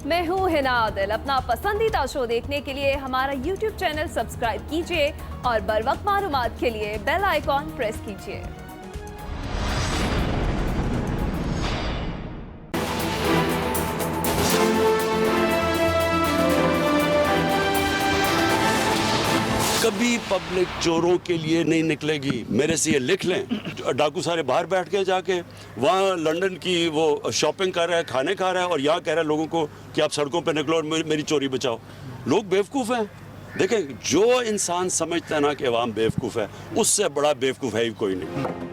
मैं हूँ हिना आदिल। अपना पसंदीदा शो देखने के लिए हमारा YouTube चैनल सब्सक्राइब कीजिए और बर वक्त मालूमात के लिए बेल आइकॉन प्रेस कीजिए। कभी पब्लिक चोरों के लिए नहीं निकलेगी। मेरे से ये लिख लें, डाकू सारे बाहर बैठ के जाके वहाँ लंदन की वो शॉपिंग कर रहा है, खाने खा रहा है, और यहाँ कह रहा है लोगों को कि आप सड़कों पे निकलो और मेरी चोरी बचाओ। लोग बेवकूफ़ हैं। देखें, जो इंसान समझता है ना कि अवाम बेवकूफ़ है, उससे बड़ा बेवकूफ़ है ही कोई नहीं।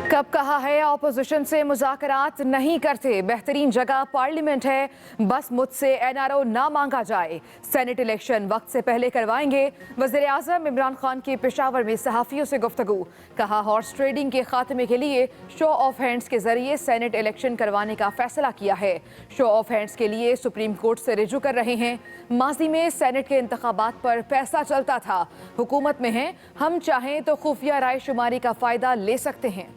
कब कहा है ऑपोजिशन से मुज़ाकरात नहीं करते, बेहतरीन जगह पार्लियामेंट है, बस मुझसे एनआरओ ना मांगा जाए, सेनेट इलेक्शन वक्त से पहले करवाएंगे। वज़ीर आज़म इमरान खान की पेशावर में सहाफ़ियों से गुफ्तगू, कहा हॉर्स ट्रेडिंग के खात्मे के लिए शो ऑफ हैंड्स के जरिए सेनेट इलेक्शन करवाने का फैसला किया है। शो ऑफ हैंड्स के लिए सुप्रीम कोर्ट से रिजू कर रहे हैं। माजी में सेनेट के इंतखाबात पर पैसा चलता था, हुकूमत में हैं, हम चाहें तो खुफिया राय शुमारी का फ़ायदा ले सकते हैं।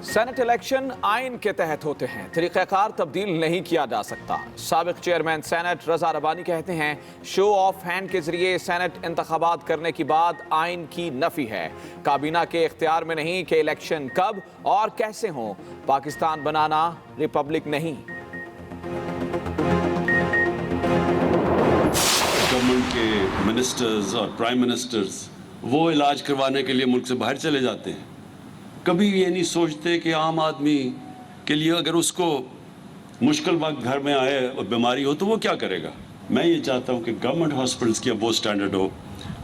सेनेट इलेक्शन आइन के तहत होते हैं, तरीक़ाकार तब्दील नहीं किया जा सकता। साबिक चेयरमैन सेनेट रजा रबानी कहते हैं शो ऑफ हैंड के जरिए सेनेट इंतखाबात करने की बात आइन की नफी है। काबीना के इख्तियार में नहीं कि इलेक्शन कब और कैसे हो। पाकिस्तान बनाना रिपब्लिक नहीं। गवर्नमेंट के मिनिस्टर्स और प्राइम मिनिस्टर्स वो इलाज करवाने के लिए मुल्क से बाहर चले जाते हैं। कभी ये नहीं सोचते कि आम आदमी के लिए अगर उसको मुश्किल वक्त घर में आए और बीमारी हो तो वो क्या करेगा। मैं ये चाहता हूँ कि गवर्नमेंट हॉस्पिटल्स की अब वो स्टैंडर्ड हो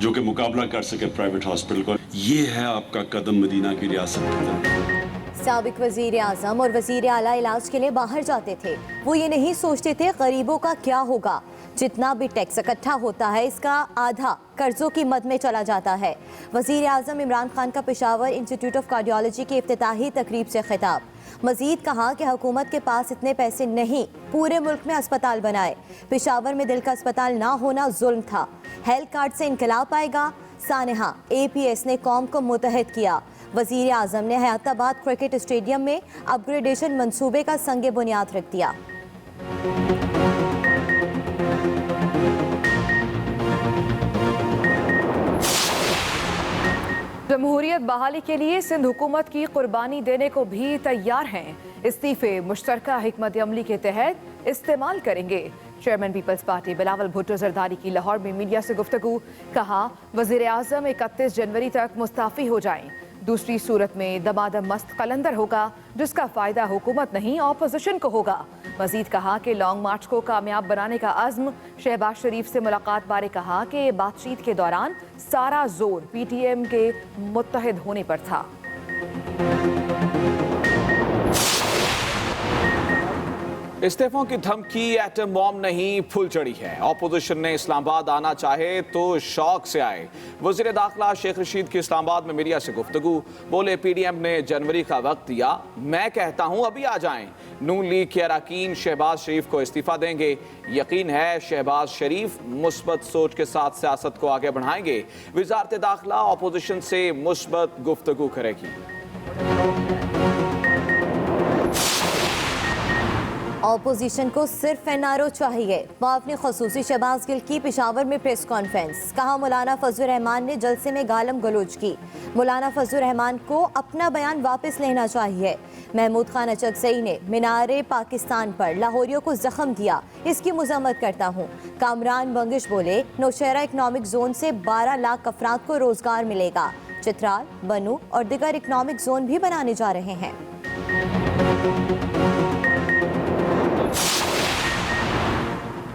जो कि मुकाबला कर सके प्राइवेट हॉस्पिटल को। ये है आपका कदम मदीना की रियासत की तरफ। साबिक वज़ीर आज़म और वज़ीर आला इलाज के लिए बाहर जाते थे, वो ये नहीं सोचते थे गरीबों का क्या होगा। जितना भी टैक्स इकट्ठा होता है इसका आधा कर्जों की मद में चला जाता है। वज़ीर आज़म इमरान खान का पेशावर इंस्टीट्यूट ऑफ कार्डियोलॉजी की इफ्तिताही तकरीब से खिताब। मज़ीद कहा कि हुकूमत के पास इतने पैसे नहीं पूरे मुल्क में अस्पताल बनाए। पेशावर में दिल का अस्पताल ना होना जुल्म था। हेल्थ कार्ड से इनकलाब आएगा। सानहा APS ने कौम को मुतहद किया। वज़ीर आज़म ने हयाताबाद क्रिकेट स्टेडियम में अपग्रेडेशन मंसूबे का संग बुनियाद रख दिया। जमहूरियत बहाली के लिए सिंध हुकूमत की कुर्बानी देने को भी तैयार हैं। इस्तीफे मुश्तरका हिकमत अमली के तहत इस्तेमाल करेंगे। चेयरमैन पीपल्स पार्टी बिलावल भुट्टो जरदारी की लाहौर में मीडिया से गुफ्तगू, कहा वज़ीर आज़म 31 जनवरी तक मुस्ताफ़ी हो जाएं। दूसरी सूरत में दमादम मस्त कलंदर होगा जिसका फ़ायदा हुकूमत नहीं ऑपोजिशन को होगा। मजीद कहा कि लॉन्ग मार्च को कामयाब बनाने का अज़्म। शहबाज शरीफ से मुलाकात बारे कहा कि बातचीत के दौरान सारा जोर PTM के मुत्तहिद होने पर था। इस्तीफों की धमकी एटम बॉम्ब नहीं, फुल चढ़ी है। ऑपोजिशन ने इस्लामाबाद आना चाहे तो शौक से आए। वज़ीर दाखिला शेख रशीद की इस्लामाबाद में मीडिया से गुफ्तगू, बोले PDM ने जनवरी का वक्त दिया, मैं कहता हूं अभी आ जाएं। नून लीग के अरकान शहबाज शरीफ को इस्तीफा देंगे। यकीन है शहबाज शरीफ मुस्बत सोच के साथ सियासत को आगे बढ़ाएंगे। वज़ारत दाखिला ऑपोजिशन से मुस्बत गुफ्तगू करेगी। ऑपोजिशन को सिर्फ NRO चाहिए। वाफनी खसूसी शहबाज गिल की पेशावर में प्रेस कॉन्फ्रेंस, कहा मौलाना फजल रहमान ने जलसे में गालम गलोच की। मौलाना फजल रहमान को अपना बयान वापस लेना चाहिए। महमूद खान अचकज़ई ने मीनारे पाकिस्तान पर लाहौरियों को जख्म दिया, इसकी मजम्मत करता हूँ। कामरान बंगिश बोले नौशहरा इकनॉमिक जोन से 12 लाख अफराद को रोजगार मिलेगा। चित्राल, बनू और दिगर इकनॉमिक जोन भी बनाने जा रहे हैं।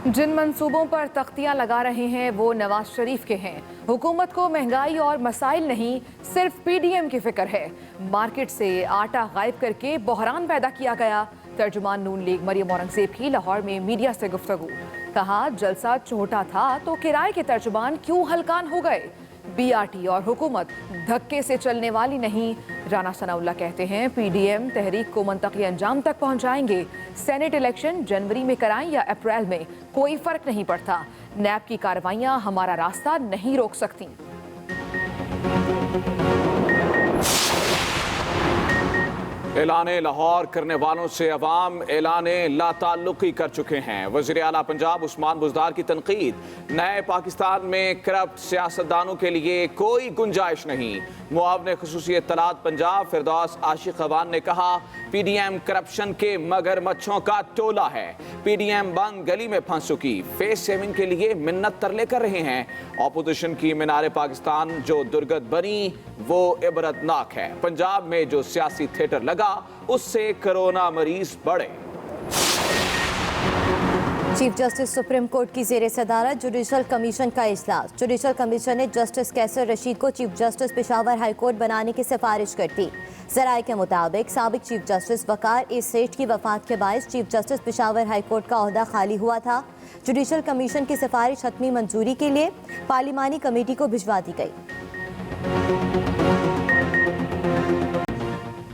जिन मंसूबों पर तख्तियां लगा रहे हैं वो नवाज शरीफ के हैं। हुकूमत को महंगाई और मसाइल नहीं, सिर्फ PDM की फिक्र है। मार्केट से आटा गायब करके बहरान पैदा किया गया। तर्जुमान नून लीग मरियम औरंगजेब की लाहौर में मीडिया से गुफ्तगू, कहा जलसा छोटा था तो किराए के तर्जुमान क्यों हलकान हो गए। BRT और हुकूमत धक्के से चलने वाली नहीं। राना सनाउल्लाह कहते हैं PDM तहरीक को मंतकी अंजाम तक पहुंचाएंगे। सेनेट इलेक्शन जनवरी में कराएं या अप्रैल में, कोई फर्क नहीं पड़ता। नैब की कार्रवाइयां हमारा रास्ता नहीं रोक सकती। اعلان لاہور کرنے والوں سے عوام اعلان لا تعلقی کر چکے ہیں۔ وزیر اعلیٰ پنجاب عثمان بزدار کی تنقید، نئے پاکستان میں کرپٹ سیاستدانوں کے لیے کوئی گنجائش نہیں۔ معاون خصوصی اطلاعات پنجاب فردوس عاشق خوان نے کہا پی ڈی ایم کرپشن کے مگرمچھوں کا ٹولہ ہے۔ پی ڈی ایم بند گلی میں پھنس چکی، فیس سیونگ کے لیے منت ترلے کر رہے ہیں۔ اپوزیشن کی مینار پاکستان جو درگت بنی وہ عبرتناک ہے۔ پنجاب میں جو سیاسی تھیٹر لگا اس سے کرونا مریض بڑھے۔ چیف جسٹس سپریم کورٹ کی زیر صدارت جوڈیشل کمیشن کا اجلاس۔ جوڈیشل کمیشن نے جسٹس کیسر رشید کو chief justice Peshawar high court بنانے کی سفارش کر دی۔ ذرائع کے مطابق سابق چیف جسٹس وقار اے سیٹھ کی وفات کے باعث chief justice Peshawar high court کا عہدہ خالی ہوا تھا۔ جوڈیشل کمیشن کی سفارش حتمی منظوری کے لیے پارلیمانی کمیٹی کو بھجوا دی گئی۔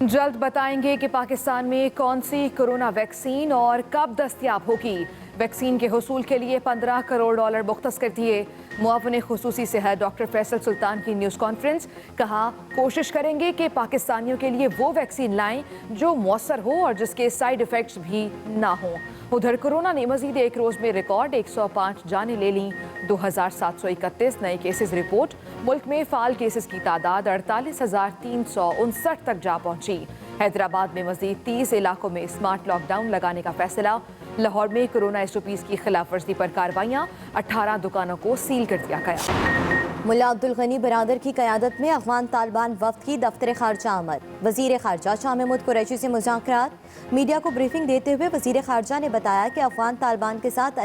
جلد بتائیں گے کہ پاکستان میں کون سی کورونا ویکسین اور کب دستیاب ہوگی۔ ویکسین کے حصول کے لیے $15 کروڑ مختص کر دیے۔ معاون خصوصی صحت ڈاکٹر فیصل سلطان کی نیوز کانفرنس، کہا کوشش کریں گے کہ پاکستانیوں کے لیے وہ ویکسین لائیں جو مؤثر ہو اور جس کے سائیڈ ایفیکٹس بھی نہ ہوں۔ ادھر کورونا نے مزید ایک روز میں ریکارڈ 105 جانیں لے لیں۔ 2731 نئے کیسز رپورٹ۔ ملک میں فعال کیسز کی تعداد 48,359 تک جا پہنچی۔ حیدرآباد میں مزید 30 علاقوں میں اسمارٹ لاک ڈاؤن لگانے کا فیصلہ۔ لاہور میں کورونا SOPs کی خلاف ورزی پر کارروائیاں، 18 دکانوں کو سیل کر دیا گیا۔ ملا عبدالغنی برادر کی قیادت میں افغان طالبان وفد کی دفتر خارجہ آمد۔ وزیر خارجہ شاہ محمود قریشی سے مذاکرات۔ میڈیا کو بریفنگ دیتے ہوئے وزیر خارجہ نے بتایا کہ افغان طالبان کے ساتھ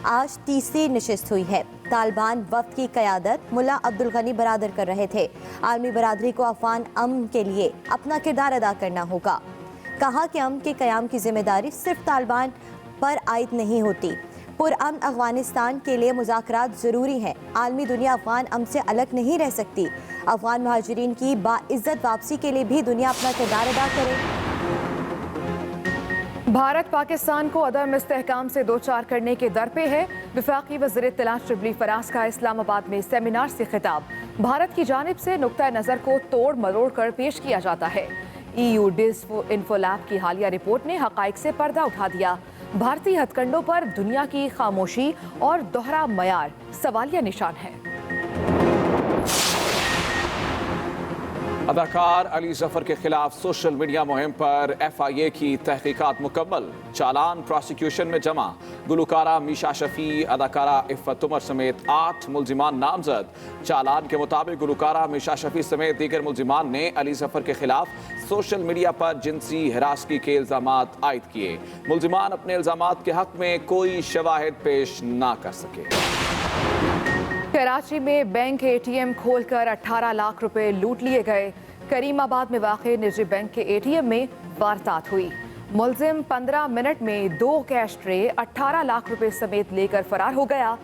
آج تیسری نشست ہوئی ہے۔ طالبان وفد کی قیادت ملا عبدالغنی برادر کر رہے تھے۔ عالمی برادری کو افغان امن کے لیے اپنا کردار ادا کرنا ہوگا۔ کہا کہ امن کے قیام کی ذمہ داری صرف طالبان پر عائد نہیں ہوتی۔ پرامن افغانستان کے لیے مذاکرات ضروری ہیں۔ عالمی دنیا افغان امن سے الگ نہیں رہ سکتی۔ افغان مہاجرین کی باعزت واپسی کے لیے بھی دنیا اپنا کردار ادا کرے۔ بھارت پاکستان کو عدم استحکام سے دوچار کرنے کے در پہ ہے۔ وفاقی وزیر اطلاعات شبلی فراز کا اسلام آباد میں سیمینار سے خطاب۔ بھارت کی جانب سے نقطہ نظر کو توڑ مروڑ کر پیش کیا جاتا ہے۔ EU ڈس انفولیب کی حالیہ رپورٹ نے حقائق سے پردہ اٹھا دیا۔ بھارتی ہتھ کنڈوں پر دنیا کی خاموشی اور دوہرا معیار سوالیہ نشان ہے۔ اداکار علی ظفر کے خلاف سوشل میڈیا مہم پر FIA کی تحقیقات مکمل۔ چالان پراسیکیوشن میں جمع۔ گلوکارہ میشا شفیع، اداکارہ عفت عمر سمیت 8 ملزمان نامزد۔ چالان کے مطابق گلوکارہ میشا شفیع سمیت دیگر ملزمان نے علی ظفر کے خلاف سوشل میڈیا پر جنسی ہراسگی کے الزامات عائد کیے۔ ملزمان اپنے الزامات کے حق میں کوئی شواہد پیش نہ کر سکے۔ کراچی میں بینک ATM کھول کر 18 لاکھ روپے لوٹ لیے گئے۔ کریم آباد میں واقع نجی بینک کے ATM میں واردات ہوئی۔ ملزم 15 منٹ میں 2 کیش ٹرے 18 لاکھ روپے سمیت لے کر فرار ہو گیا۔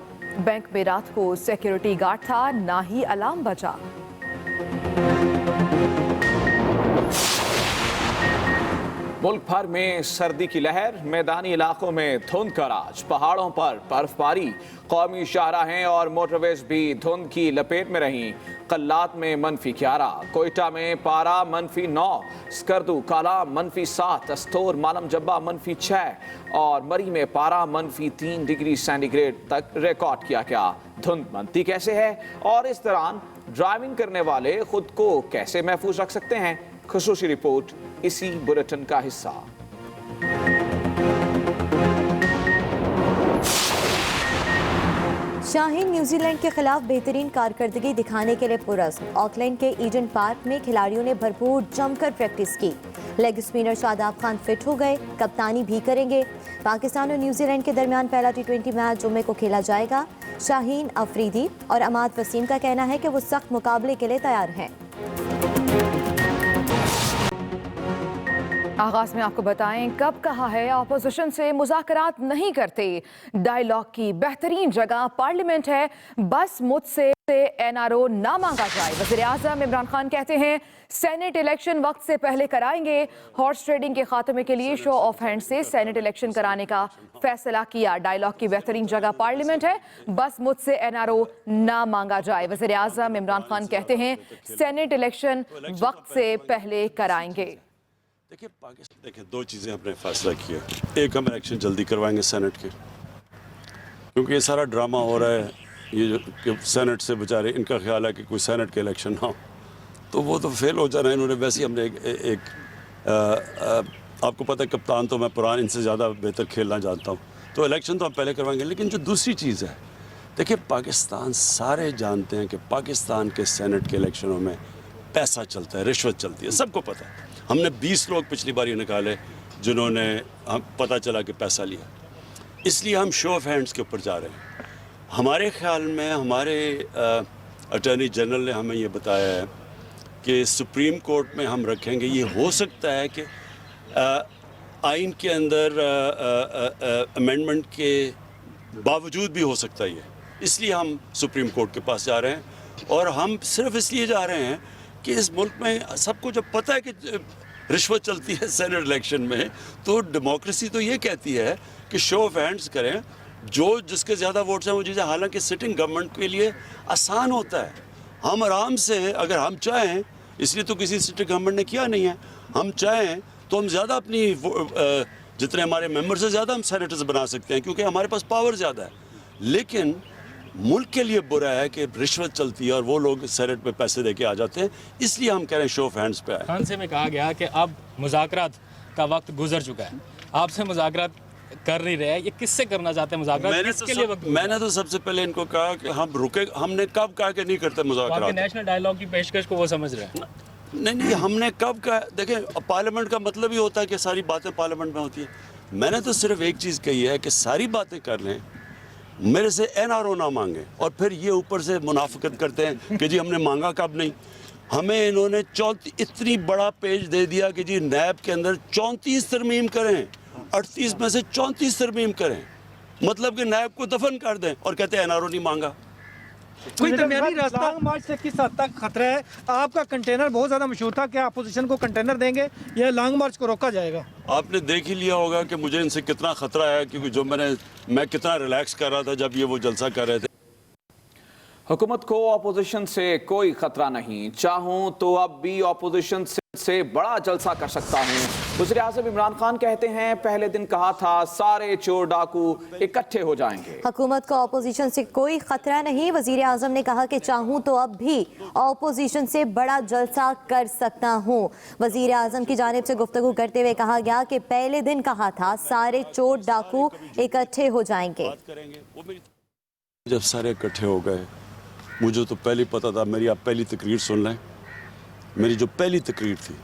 بینک میں رات کو سیکیورٹی گارڈ تھا، نہ ہی الارم بجا۔ ملک بھر میں سردی کی لہر، میدانی علاقوں میں دھند کا راج، پہاڑوں پر برف باری، قومی شاہراہیں اور موٹر ویز بھی دھند کی لپیٹ میں رہیں۔ قلات میں -11، کوئٹہ میں پارہ -9، سکردو کالا -7، استور مالم جبہ -6 اور مری میں پارہ -3 ڈگری سینٹی گریڈ تک ریکارڈ کیا گیا۔ دھند بنتی کیسے ہے اور اس دوران ڈرائیونگ کرنے والے خود کو کیسے محفوظ رکھ سکتے ہیں؟ خصوصی رپورٹ اسی بلیٹن کا حصہ۔ شاہین نیوزی لینڈ کے خلاف بہترین کارکردگی دکھانے کے لیے پرعزم۔ آکلینڈ کے ایڈن پارک میں کھلاڑیوں نے بھرپور جم کر پریکٹس کی۔ Leg spinner Shadab Khan fit ہو گئے، کپتانی بھی کریں گے۔ پاکستان اور نیوزی لینڈ کے درمیان پہلا T20 میچ جمعے کو کھیلا جائے گا۔ شاہین افریدی اور عماد وسیم کا کہنا ہے کہ وہ سخت مقابلے کے لیے تیار ہیں۔ آغاز میں آپ کو بتائیں کب کہا ہے اپوزیشن سے مذاکرات نہیں کرتے۔ ڈائیلاگ کی بہترین جگہ پارلیمنٹ ہے، بس مجھ سے NRO نہ مانگا جائے۔ وزیر اعظم عمران خان کہتے ہیں سینٹ الیکشن وقت سے پہلے کرائیں گے۔ ہارس ٹریڈنگ کے خاتمے کے لیے شو آف ہینڈ سے سینٹ الیکشن کرانے کا فیصلہ کیا۔ ڈائیلاگ کی بہترین جگہ پارلیمنٹ ہے، بس مجھ سے NRO نہ مانگا جائے۔ وزیر اعظم عمران خان کہتے ہیں سینٹ الیکشن وقت سے پہلے کرائیں گے۔ देखिए दो चीज़ें हमने फैसला किया। एक, हम इलेक्शन जल्दी करवाएंगे सेनेट के, क्योंकि ये सारा ड्रामा हो रहा है ये जो कि सेनेट से बेचारे इनका ख्याल है कि कोई सेनेट के इलेक्शन ना हो, तो वो तो फेल हो जाना है इन्होंने। वैसे ही हमने आपको पता है कप्तान तो मैं पुरान इनसे ज़्यादा बेहतर खेलना जानता हूँ, तो इलेक्शन तो हम पहले करवाएंगे। लेकिन जो दूसरी चीज़ है, देखिए पाकिस्तान सारे जानते हैं कि पाकिस्तान के सेनेट के इलेक्शनों में पैसा चलता है, रिश्वत चलती है, सबको पता है। हमने 20 लोग पिछली बार ये निकाले जिन्होंने हम पता चला कि पैसा लिया, इसलिए हम शो ऑफ हैंड्स के ऊपर जा रहे हैं। हमारे ख्याल में हमारे अटॉर्नी जनरल ने हमें ये बताया है कि सुप्रीम कोर्ट में हम रखेंगे। ये हो सकता है कि आइन के अंदर अमेंडमेंट के बावजूद भी हो सकता है ये, इसलिए हम सुप्रीम कोर्ट के पास जा रहे हैं। और हम सिर्फ इसलिए जा रहे हैं कि इस मुल्क में सबको जब पता है कि रिश्वत चलती है सेनेट इलेक्शन में, तो डेमोक्रेसी तो ये कहती है कि शो ऑफ हैंड्स करें, जो जिसके ज़्यादा वोट्स हैं वो चीज़ें, हालांकि सिटिंग गवर्नमेंट के लिए आसान होता है। हम आराम से अगर हम चाहें, इसलिए तो किसी सिटिंग गवर्नमेंट ने किया नहीं है, हम चाहें तो हम ज़्यादा अपनी जितने हमारे मेंबर से ज़्यादा हम सेनेटर्स बना सकते हैं, क्योंकि हमारे पास पावर ज़्यादा है। लेकिन मुल्क के लिए बुरा है कि रिश्वत चलती है और वो लोग सेनेट में पैसे दे के आ जाते हैं, इसलिए हम कह रहे हैं शो ऑफ हैंड्स पे आए। खानसे में कहा गया कि अब मुज़ाकरात का वक्त गुजर चुका है, आपसे मुज़ाकरात कर नहीं रहे हैं, ये किससे करना चाहते हैं मुज़ाकरात? मैंने तो सबसे पहले इनको कहा कि हम रुके, हमने कब कहा कि नहीं करते मुज़ाकरात? नेशनल डायलॉग की पेशकश को वो समझ रहे हैं। नहीं, हमने कब कहा? देखें, पार्लियामेंट का मतलब ही होता है कि सारी बातें पार्लियामेंट में होती है। मैंने तो सिर्फ एक चीज़ कही है कि सारी बातें कर लें, मेरे से NRO ना मांगे, और फिर ये ऊपर से मुनाफिकत करते हैं कि जी हमने मांगा कब नहीं। हमें इन्होंने 34 इतनी बड़ा पेज दे दिया कि जी नैब के अंदर 34 तरमीम करें, 38 में से 34 तरमीम करें, मतलब कि नैब को दफन कर दें, और कहते हैं NRO नहीं मांगा। कोई दरमियानी रास्ता मार्च से किस हद तक खतरा है? आपका कंटेनर बहुत ज़्यादा मशहूर था, क्या अपोजिशन को कंटेनर देंगे या लॉन्ग मार्च को रोका जाएगा? आपने देख ही लिया होगा कि मुझे इनसे कितना खतरा है, क्योंकि जो मैं कितना रिलैक्स कर रहा था जब ये वो जलसा कर रहे थे। हुकूमत को अपोजिशन से कोई खतरा नहीं, चाहूं तो अब भी अपोजिशन से बड़ा जलसा कर सकता हूं। वज़ीर आज़म इमरान खान कहते हैं, पहले दिन कहा था सारे चोर डाकू इकट्ठे हो जाएंगे। हुकूमत को अपोजिशन से कोई खतरा नहीं, वज़ीर आज़म ने कहा कि चाहूं तो अब भी अपोजिशन से बड़ा जलसा कर सकता हूं। वज़ीर आज़म की जानिब से गुफ्तगू करते हुए कहा गया कि पहले दिन कहा था सारे चोर डाकू इकट्ठे हो जाएंगे। जब सारे इकट्ठे हो गए, मुझे तो पहले पता था। मेरी आप पहली तकरीर सुन लें। मेरी जो पहली तकरीर थी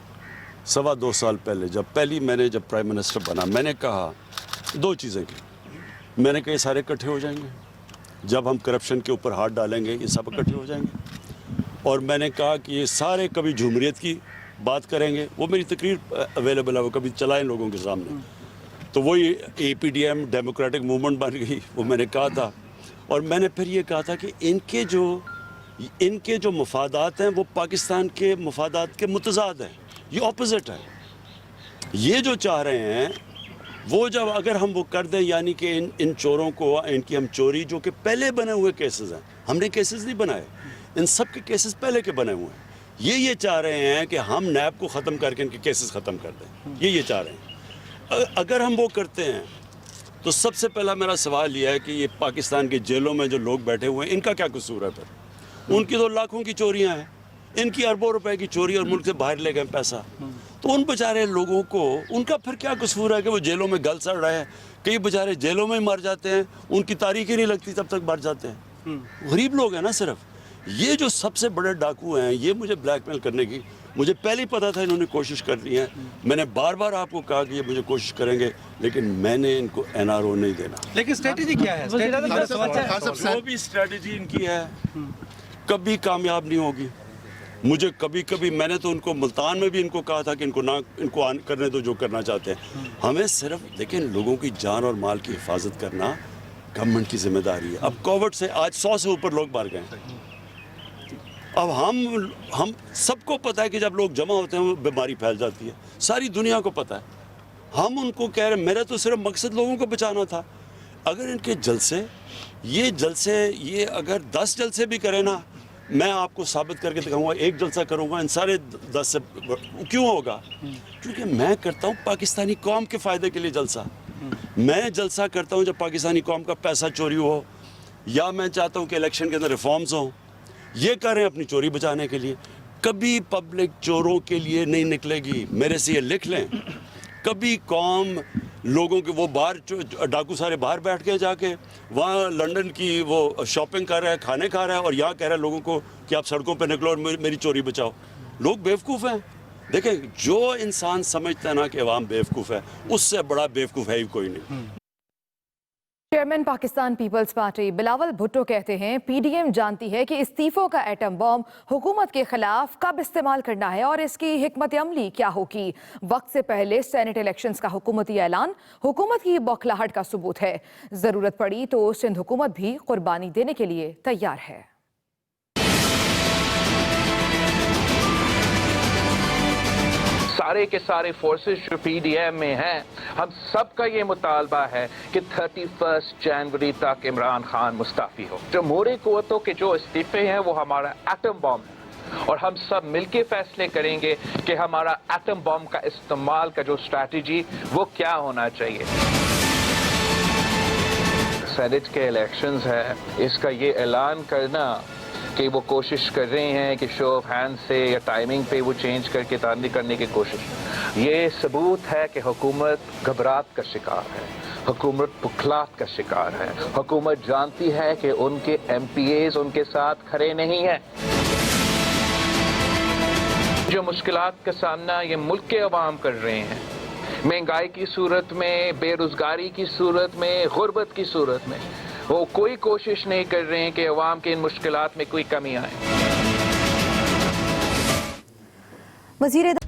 2.25 साल पहले, जब प्राइम मिनिस्टर बना, मैंने कहा दो चीज़ें की। मैंने कहा ये सारे इकट्ठे हो जाएंगे, जब हम करप्शन के ऊपर हाथ डालेंगे ये सब इकट्ठे हो जाएंगे। और मैंने कहा कि ये सारे कभी झुमरियत की बात करेंगे, वो मेरी तकरीर अवेलेबल है, वो कभी चलाएं लोगों के सामने। तो वही APDM डेमोक्रेटिक मूवमेंट बन गई, वो मैंने कहा था। और मैंने फिर ये कहा था कि इनके जो मफादात हैं वो पाकिस्तान के मफादात के मुतज़ाद हैं, ये ऑपोजिट है। ये जो चाह रहे हैं वो जब अगर हम वो कर दें, यानी कि इन चोरों को, इनकी हम चोरी जो कि पहले बने हुए केसेस हैं, हमने केसेस नहीं बनाए, इन सब के केसेस पहले के बने हुए हैं। ये चाह रहे हैं कि हम नैब को ख़त्म करके इनके केसेस ख़त्म कर दें, ये चाह रहे हैं। अगर हम वो करते हैं तो सबसे पहला मेरा सवाल यह है कि ये पाकिस्तान की जेलों में जो लोग बैठे हुए हैं, इनका क्या कसूर है? फिर उनकी तो लाखों की चोरियां हैं, इनकी अरबों रुपए की चोरी, और मुल्क से बाहर ले गए पैसा। तो उन बेचारे लोगों को, उनका फिर क्या कसूर है कि वो जेलों में गल सड़ रहे हैं? कई बेचारे जेलों में ही मर जाते हैं, उनकी तारीख ही नहीं लगती तब तक मर जाते हैं। गरीब लोग हैं ना सिर्फ। ये जो सबसे बड़े डाकू हैं, ये मुझे ब्लैकमेल करने की, मुझे पहले ही पता था इन्होंने कोशिश कर ली है। मैंने बार बार आपको कहा कि ये मुझे कोशिश करेंगे, लेकिन मैंने इनको NRO नहीं देना। लेकिन स्ट्रेटेजी क्या है? जो भी स्ट्रेटेजी इनकी है कभी कामयाब नहीं होगी। मुझे कभी मैंने तो उनको मुल्तान में भी इनको कहा था कि इनको करने दो जो करना चाहते हैं। हमें सिर्फ देखें, लोगों की जान और माल की हिफाजत करना गवर्नमेंट की जिम्मेदारी है। अब कोविड से आज 100 से ऊपर लोग मर गए। अब हम सबको पता है कि जब लोग जमा होते हैं वो बीमारी फैल जाती है, सारी दुनिया को पता है। हम उनको कह रहे, मेरा तो सिर्फ मकसद लोगों को बचाना था। अगर इनके जलसे ये अगर 10 जलसे भी करें ना, मैं आपको साबित करके दिखाऊंगा, एक जलसा करूंगा इन सारे 10 से। क्यों होगा? क्योंकि मैं करता हूं पाकिस्तानी कौम के फ़ायदे के लिए जलसा। मैं जलसा करता हूं जब पाकिस्तानी कौम का पैसा चोरी हो, या मैं चाहता हूं कि इलेक्शन के अंदर रिफॉर्म्स हों। ये कर रहे हैं अपनी चोरी बचाने के लिए। कभी पब्लिक चोरों के लिए नहीं निकलेगी, मेरे से ये लिख लें। कभी कौम लोगों के, वो बाहर डाकू सारे बाहर बैठ के जाके वहाँ लंदन की वो शॉपिंग कर रहा है, खाने खा रहा है, और यहाँ कह रहा है लोगों को कि आप सड़कों पे निकलो और मेरी चोरी बचाओ। लोग बेवकूफ़ हैं। देखें, जो इंसान समझता है ना कि अवाम बेवकूफ़ है, उससे बड़ा बेवकूफ़ है ही कोई नहीं। चेयरमैन पाकिस्तान पीपल्स पार्टी बिलावल भुट्टो कहते हैं पीडीएम जानती है कि इस्तीफों का एटम बम हुकूमत के खिलाफ कब इस्तेमाल करना है और इसकी हिकमत अमली क्या होगी। वक्त से पहले सेनेट इलेक्शंस का हुकूमती ऐलान हुकूमत की बौखलाहट का सबूत है। जरूरत पड़ी तो सिंध हुकूमत भी कुर्बानी देने के लिए तैयार है। सारे के सारे फोर्सेस जो पीडीएम में हैं, हम सबका ये मुतालबा है कि 31 जनवरी तक इमरान खान मुस्ताफी हो। जमहूरी कुव्वतों के जो इस्तीफे हैं वो हमारा एटम बम है, और हम सब मिलके फैसले करेंगे कि हमारा एटम बम का इस्तेमाल का जो स्ट्रैटेजी वो क्या होना चाहिए। सेनेट के इलेक्शंस है, इसका ये ऐलान करना कि वो कोशिश कर रहे हैं कि शो ऑफ हैंड से या टाइमिंग पे वो चेंज करके तानी करने की कोशिश, ये सबूत है कि हुकूमत घबराहट का शिकार है, हुकूमत बुखलाहट का शिकार है। हुकूमत जानती है कि उनके एमपीएस उनके साथ खड़े नहीं हैं। जो मुश्किलात का सामना ये मुल्क के अवाम कर रहे हैं, महंगाई की सूरत में, बेरोजगारी की सूरत में, गुर्बत की सूरत में, वो कोई कोशिश नहीं कर रहे हैं कि अवाम के इन मुश्किलात में कोई कमी आए। वज़ीर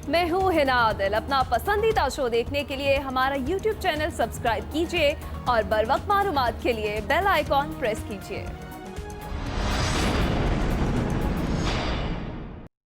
मैं हूँ हिना आदिल। अपना पसंदीदा शो देखने के लिए हमारा YouTube चैनल सब्सक्राइब कीजिए और बर वक्त मालूमात के लिए बेल आइकॉन प्रेस कीजिए।